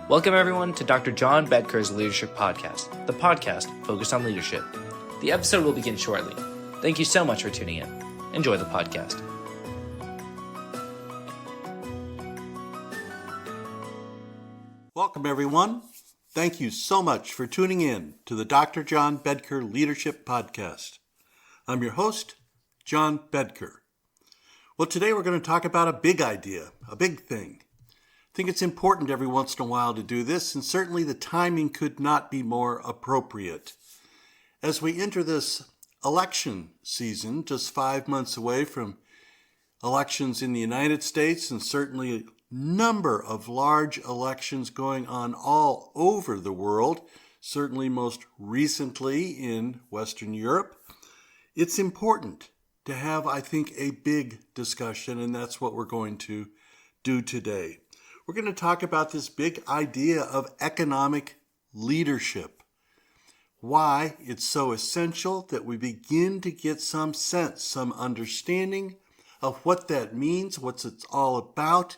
Welcome everyone to Dr. John Bedker's Leadership Podcast, the podcast focused on leadership. The episode will begin shortly. Thank you so much for tuning in. Enjoy the podcast. Welcome everyone. Thank you so much for tuning in to the Dr. John Bedker Leadership Podcast. I'm your host, John Bedker. Well, today we're going to talk about a big idea, a big thing. I think it's important every once in a while to do this, and certainly the timing could not be more appropriate. As we enter this election season, just 5 months away from elections in the United States, and certainly a number of large elections going on all over the world, certainly most recently in Western Europe, it's important to have, I think, a big discussion, and that's what we're going to do today. We're going to talk about this big idea of economic leadership, why it's so essential that we begin to get some sense, some understanding of what that means, what it's all about,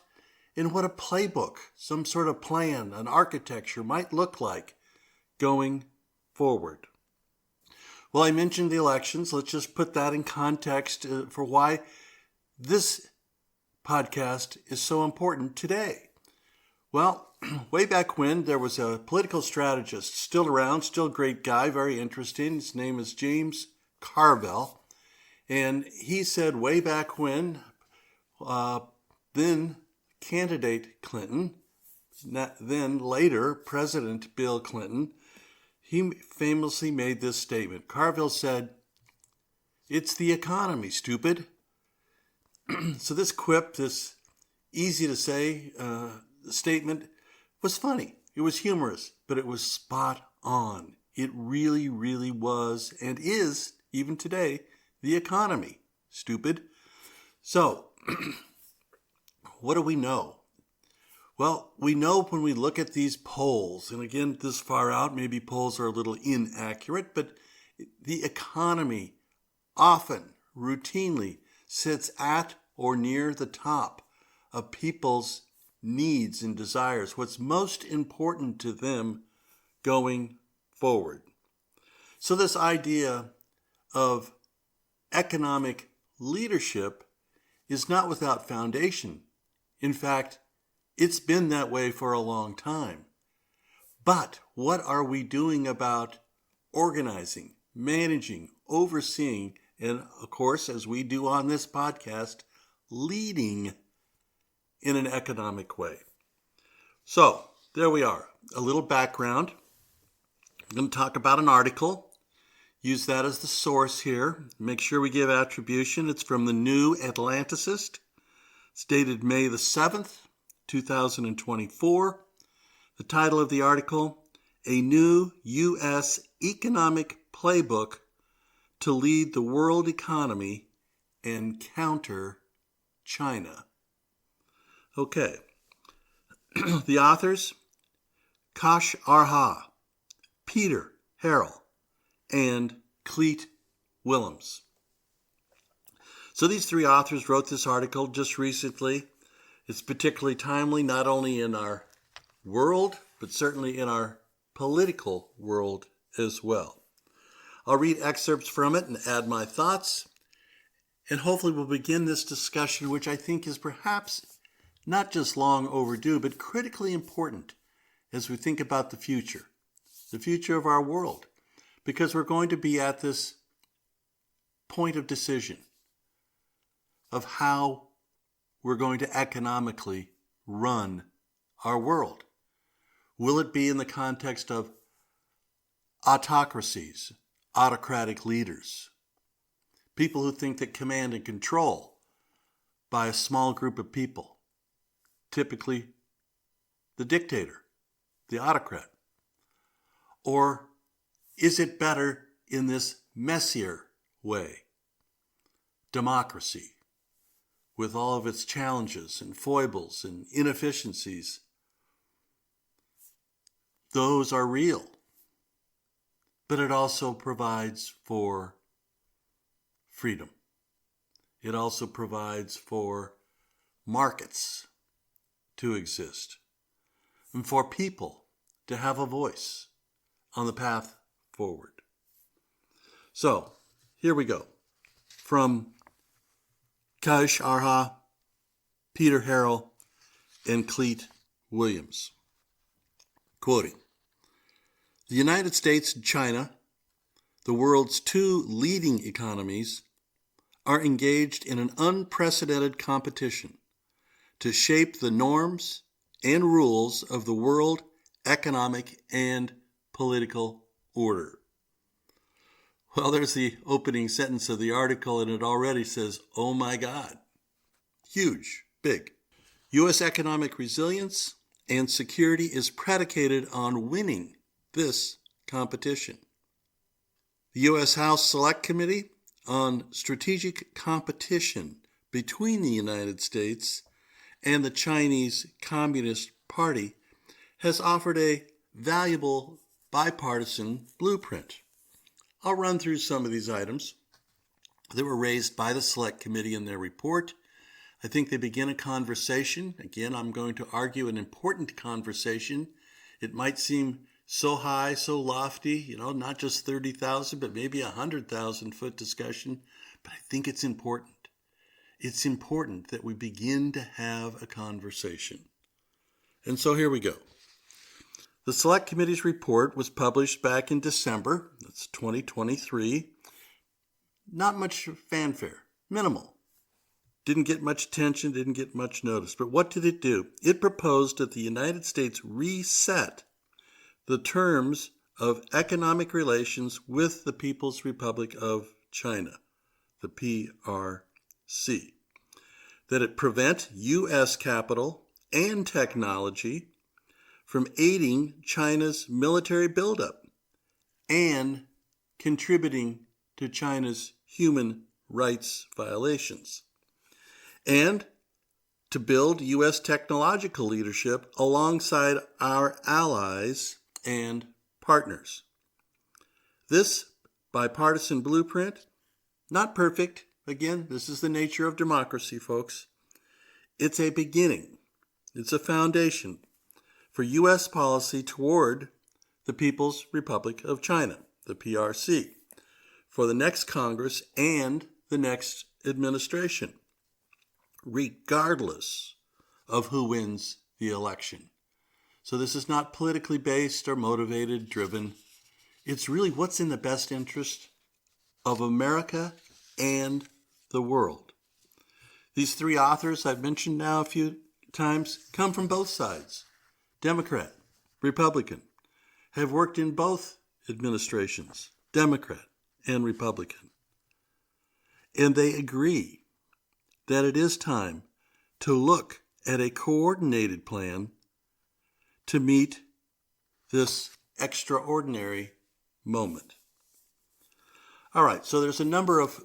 and what a playbook, some sort of plan, an architecture might look like going forward. Well, I mentioned the elections. Let's just put that in context for why this podcast is so important today. Well, way back when, there was a political strategist still around, still a great guy, very interesting. His name is James Carville. And he said way back when, then candidate Clinton, then later President Bill Clinton, he famously made this statement. Carville said, "It's the economy, stupid." So this quip, this easy to say statement was funny. It was humorous, but it was spot on. It really, really was and is, even today, the economy, stupid. So, what do we know? Well, we know when we look at these polls, and again, this far out, maybe polls are a little inaccurate, but the economy often, routinely, sits at or near the top of people's needs and desires, what's most important to them going forward. So this idea of economic leadership is not without foundation. In fact, it's been that way for a long time. But what are we doing about organizing, managing, overseeing, and of course, as we do on this podcast, leading in an economic way? So, there we are. A little background. I'm going to talk about an article. Use that as the source here. Make sure we give attribution. It's from the New Atlanticist. It's dated May the 7th, 2024. The title of the article, A New U.S. Economic Playbook to Lead the World Economy and Counter China. Okay. The authors, Kash Arha, Peter Harrell, and Cleet Willems. So these three authors wrote this article just recently. It's particularly timely, not only in our world, but certainly in our political world as well. I'll read excerpts from it and add my thoughts, and hopefully we'll begin this discussion, which I think is perhaps not just long overdue, but critically important as we think about the future of our world, because we're going to be at this point of decision of how we're going to economically run our world. Will it be in the context of autocracies, autocratic leaders, people who think that command and control by a small group of people, typically the dictator, the autocrat? Or is it better in this messier way, democracy, with all of its challenges and foibles and inefficiencies? Those are real, but it also provides for freedom. It also provides for markets to exist. and for people to have a voice on the path forward. So, here we go. From Kaish Arha, Peter Harrell, and Cleet Williams. Quoting, "The United States and China, the world's two leading economies, are engaged in an unprecedented competition to shape the norms and rules of the world economic and political order." Well, there's the opening sentence of the article, and it already says, oh my God. Huge, big. U.S. economic resilience and security is predicated on winning this competition. The U.S. House Select Committee on Strategic Competition between the United States and the Chinese Communist Party has offered a valuable bipartisan blueprint. I'll run through some of these items that were raised by the Select Committee in their report. I think they begin a conversation. Again, I'm going to argue an important conversation. It might seem so high, so lofty, not just 30,000, but maybe 100,000 foot discussion. But I think it's important. It's important that we begin to have a conversation. And so here we go. The Select Committee's report was published back in December. That's 2023. Not much fanfare. Minimal. Didn't get much attention, didn't get much notice. But what did it do? It proposed that the United States reset the terms of economic relations with the People's Republic of China, the PRC. That it prevent U.S. capital and technology from aiding China's military buildup and contributing to China's human rights violations. And to build U.S. technological leadership alongside our allies and partners. This bipartisan blueprint, not perfect. Again, this is the nature of democracy, folks. It's a beginning. It's a foundation for U.S. policy toward the People's Republic of China, the PRC, for the next Congress and the next administration, regardless of who wins the election. So this is not politically based or motivated, driven. It's really what's in the best interest of America and the world. These three authors I've mentioned now a few times come from both sides. Democrat, Republican, have worked in both administrations, Democrat and Republican. And they agree that it is time to look at a coordinated plan to meet this extraordinary moment. All right, so there's a number of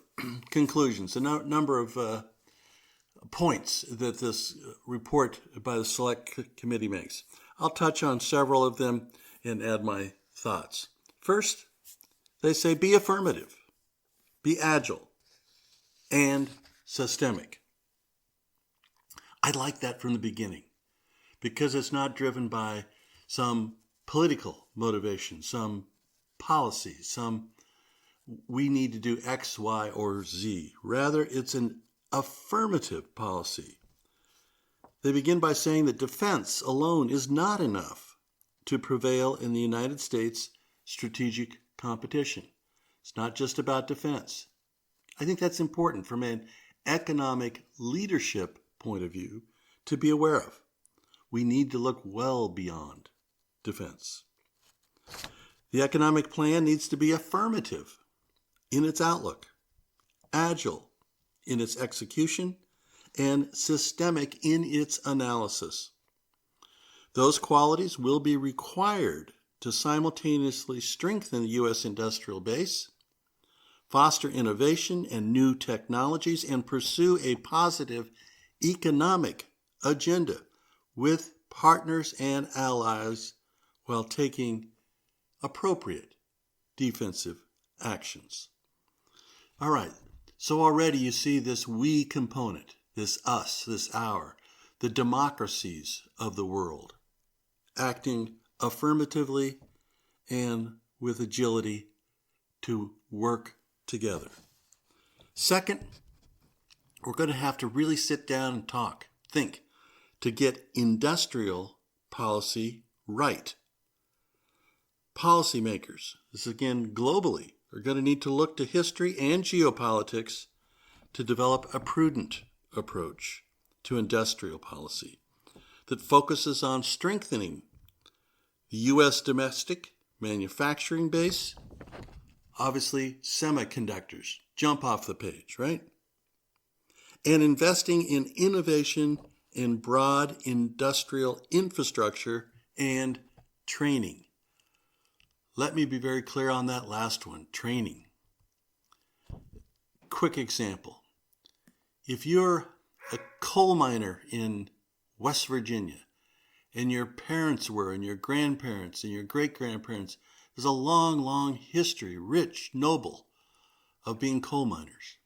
conclusions, a number of points that this report by the Select Committee makes. I'll touch on several of them and add my thoughts. First, they say be affirmative, be agile, and systemic. I like that from the beginning because it's not driven by some political motivation, some policy, some we need to do X, Y, or Z. Rather, it's an affirmative policy. They begin by saying that defense alone is not enough to prevail in the United States strategic competition. It's not just about defense. I think that's important from an economic leadership point of view to be aware of. We need to look well beyond defense. The economic plan needs to be affirmative in its outlook, agile in its execution, and systemic in its analysis. Those qualities will be required to simultaneously strengthen the U.S. industrial base, foster innovation and new technologies, and pursue a positive economic agenda with partners and allies while taking appropriate defensive actions. All right, so already you see this we component, this us, this our, the democracies of the world, acting affirmatively and with agility to work together. Second, we're going to have to really sit down and think, to get industrial policy right. Policymakers, this again globally, are going to need to look to history and geopolitics to develop a prudent approach to industrial policy that focuses on strengthening the U.S. domestic manufacturing base. Obviously, semiconductors jump off the page, right? And investing in innovation in broad industrial infrastructure and training. Let me be very clear on that last one, training. Quick example. If you're a coal miner in West Virginia, and your parents were, and your grandparents, and your great-grandparents, there's a long, long history, rich, noble, of being coal miners.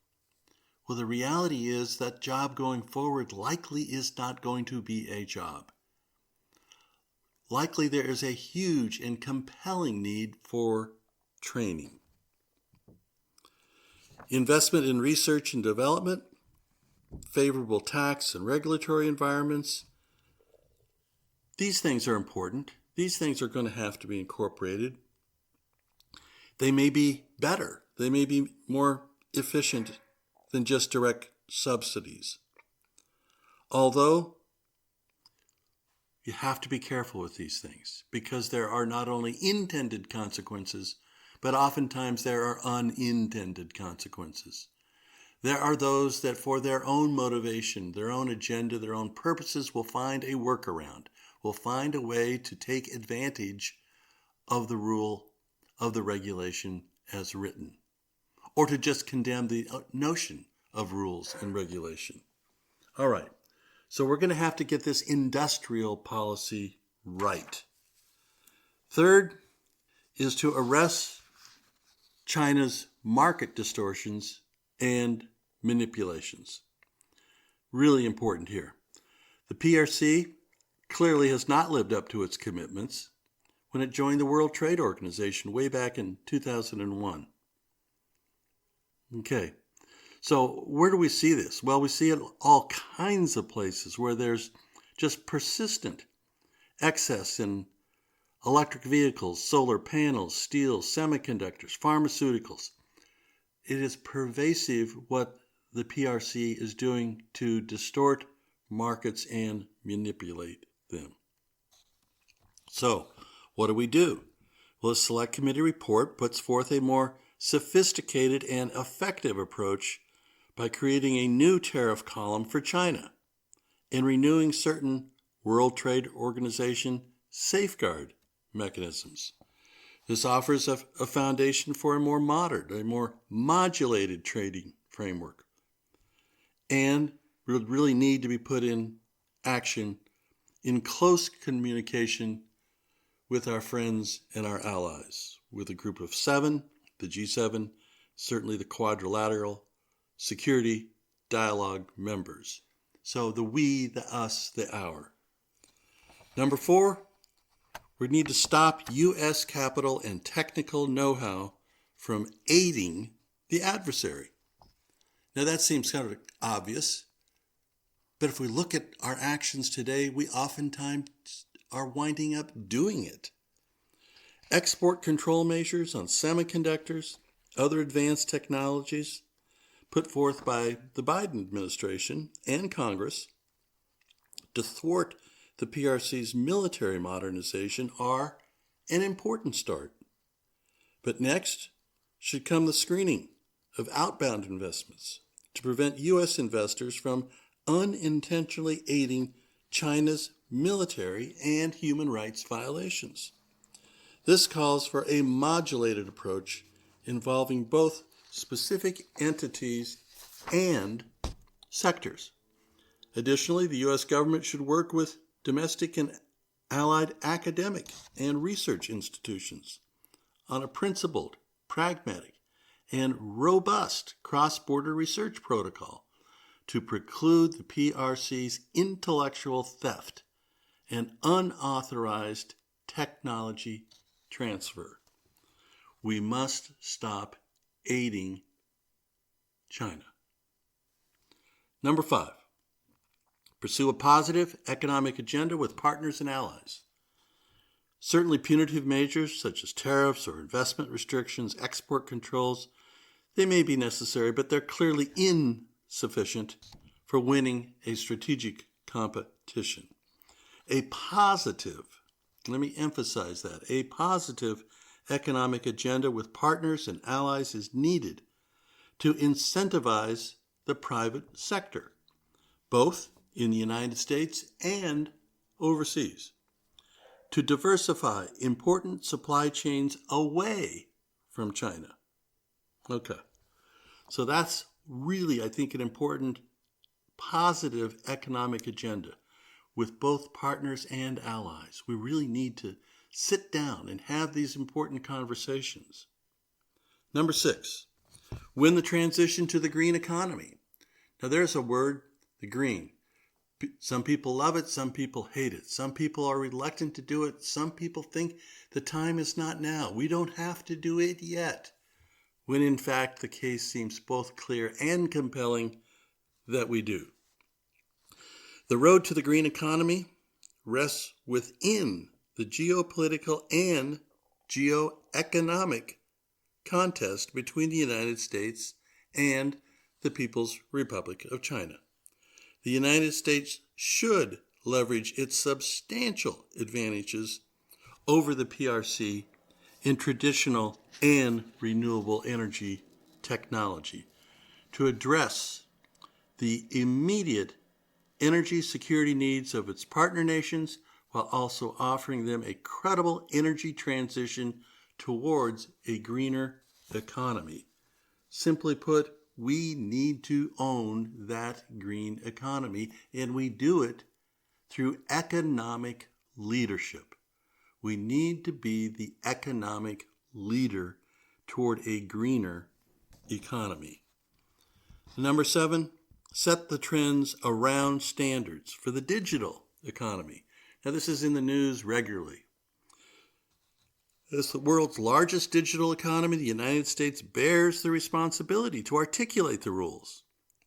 Well, the reality is that job going forward likely is not going to be a job. Likely there is a huge and compelling need for training. Investment in research and development, favorable tax and regulatory environments. These things are important. These things are going to have to be incorporated. They may be better. They may be more efficient than just direct subsidies. Although, you have to be careful with these things because there are not only intended consequences, but oftentimes there are unintended consequences. There are those that for their own motivation, their own agenda, their own purposes will find a workaround, will find a way to take advantage of the rule, of the regulation as written, or to just condemn the notion of rules and regulation. All right, so we're going to have to get this industrial policy right. Third is to arrest China's market distortions and manipulations. Really important here. The PRC clearly has not lived up to its commitments when it joined the World Trade Organization way back in 2001. Okay, so where do we see this? Well, we see it all kinds of places where there's just persistent excess in electric vehicles, solar panels, steel, semiconductors, pharmaceuticals. It is pervasive what the PRC is doing to distort markets and manipulate them. So, what do? Well, a select committee report puts forth a more sophisticated and effective approach by creating a new tariff column for China and renewing certain World Trade Organization safeguard mechanisms. This offers a foundation for a more modern, a more modulated trading framework, and would really need to be put in action in close communication with our friends and our allies, with a group of 7, the G7, certainly the Quadrilateral Security Dialogue members. So the we, the us, the our. Number 4, we need to stop U.S. capital and technical know-how from aiding the adversary. Now that seems kind of obvious, but if we look at our actions today, we oftentimes are winding up doing it. Export control measures on semiconductors, other advanced technologies put forth by the Biden administration and Congress to thwart the PRC's military modernization are an important start. But next should come the screening of outbound investments to prevent U.S. investors from unintentionally aiding China's military and human rights violations. This calls for a modulated approach involving both specific entities and sectors. Additionally, the U.S. government should work with domestic and allied academic and research institutions on a principled, pragmatic, and robust cross-border research protocol to preclude the PRC's intellectual theft and unauthorized technology transfer. We must stop aiding China. Number 5, pursue a positive economic agenda with partners and allies. Certainly punitive measures such as tariffs or investment restrictions, export controls, they may be necessary, but they're clearly insufficient for winning a strategic competition. A positive, let me emphasize that, a positive economic agenda with partners and allies is needed to incentivize the private sector, both in the United States and overseas, to diversify important supply chains away from China. Okay, so that's really, I think, an important positive economic agenda with both partners and allies. We really need to sit down and have these important conversations. Number 6, win the transition to the green economy. Now there's a word, the green. Some people love it, some people hate it. Some people are reluctant to do it. Some people think the time is not now. We don't have to do it yet. When in fact the case seems both clear and compelling that we do. The road to the green economy rests within the geopolitical and geoeconomic contest between the United States and the People's Republic of China. The United States should leverage its substantial advantages over the PRC in traditional and renewable energy technology to address the immediate energy security needs of its partner nations while also offering them a credible energy transition towards a greener economy. Simply put, we need to own that green economy, and we do it through economic leadership. We need to be the economic leader toward a greener economy. Number 7, set the trends around standards for the digital economy. Now, this is in the news regularly. As the world's largest digital economy, the United States bears the responsibility to articulate the rules,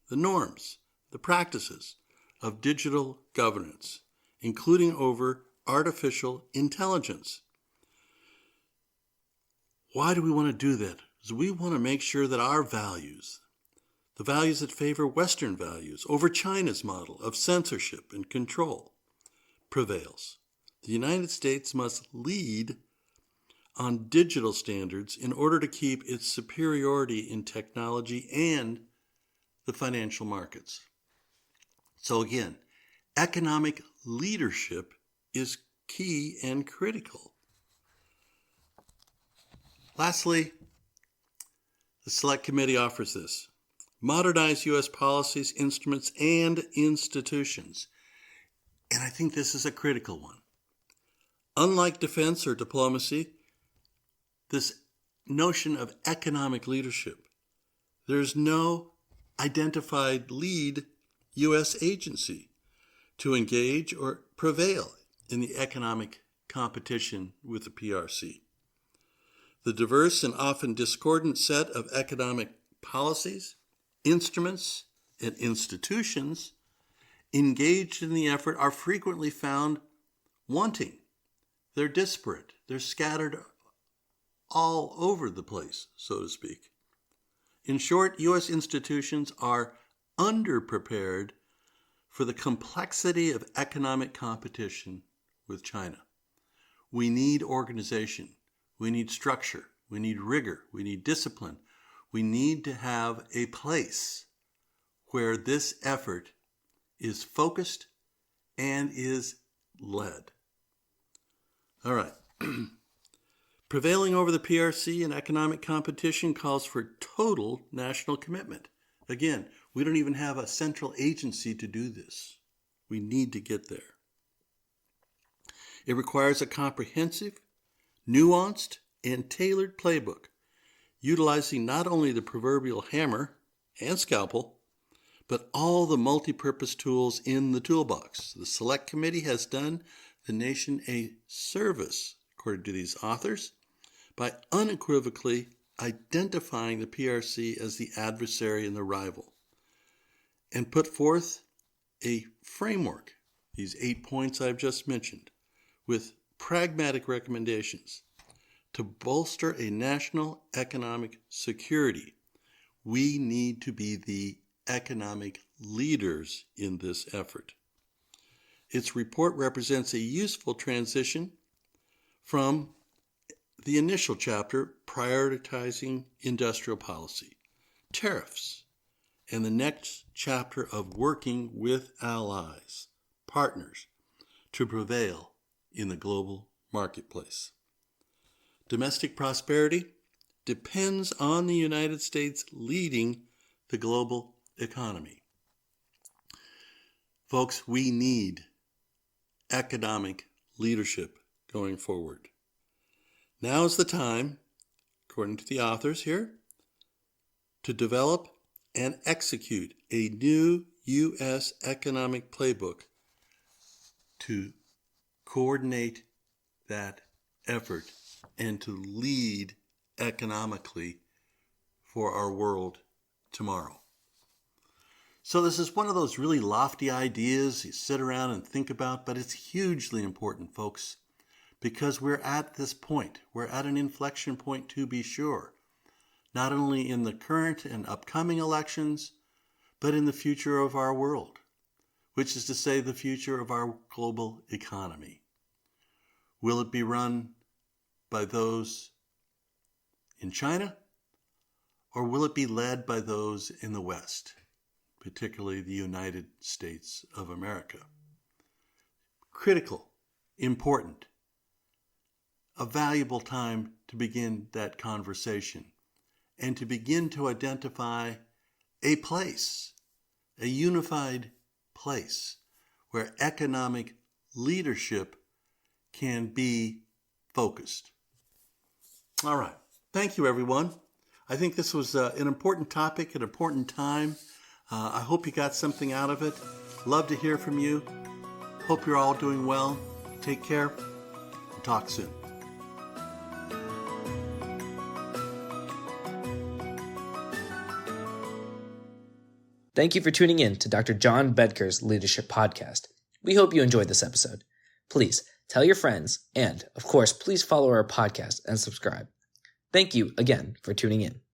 the norms, the practices of digital governance, including over artificial intelligence. Why do we want to do that? Because we want to make sure that our values, the values that favor Western values over China's model of censorship and control, prevails. The United States must lead on digital standards in order to keep its superiority in technology and the financial markets. So again, economic leadership is key and critical. Lastly, the Select Committee offers this: modernize U.S. policies, instruments, and institutions. And I think this is a critical one. Unlike defense or diplomacy, this notion of economic leadership, there's no identified lead U.S. agency to engage or prevail in the economic competition with the PRC. The diverse and often discordant set of economic policies, instruments, and institutions engaged in the effort are frequently found wanting. They're disparate. They're scattered all over the place, so to speak. In short, U.S. institutions are underprepared for the complexity of economic competition with China. We need organization. We need structure. We need rigor. We need discipline. We need to have a place where this effort is focused and is led. All right. Prevailing over the PRC in economic competition calls for total national commitment. Again, we don't even have a central agency to do this. We need to get there. It requires a comprehensive, nuanced, and tailored playbook, utilizing not only the proverbial hammer and scalpel, but all the multi-purpose tools in the toolbox. The Select Committee has done the nation a service, according to these authors, by unequivocally identifying the PRC as the adversary and the rival, and put forth a framework, these 8 points I've just mentioned, with pragmatic recommendations to bolster a national economic security. We need to be the economic leaders in this effort. Its report represents a useful transition from the initial chapter, prioritizing industrial policy, tariffs, and the next chapter of working with allies, partners, to prevail in the global marketplace. Domestic prosperity depends on the United States leading the global economy. Folks, we need economic leadership going forward. Now is the time, according to the authors here, to develop and execute a new U.S. economic playbook to coordinate that effort and to lead economically for our world tomorrow. So this is one of those really lofty ideas you sit around and think about, but it's hugely important, folks, because we're at this point. We're at an inflection point, to be sure, not only in the current and upcoming elections, but in the future of our world, which is to say the future of our global economy. Will it be run by those in China, or will it be led by those in the West, particularly the United States of America? Critical, important, a valuable time to begin that conversation and to begin to identify a place, a unified place where economic leadership can be focused. All right. Thank you, everyone. I think this was an important topic, an important time. I hope you got something out of it. Love to hear from you. Hope you're all doing well. Take care. Talk soon. Thank you for tuning in to Dr. John Bedker's Leadership Podcast. We hope you enjoyed this episode. Please tell your friends, and, of course, please follow our podcast and subscribe. Thank you again for tuning in.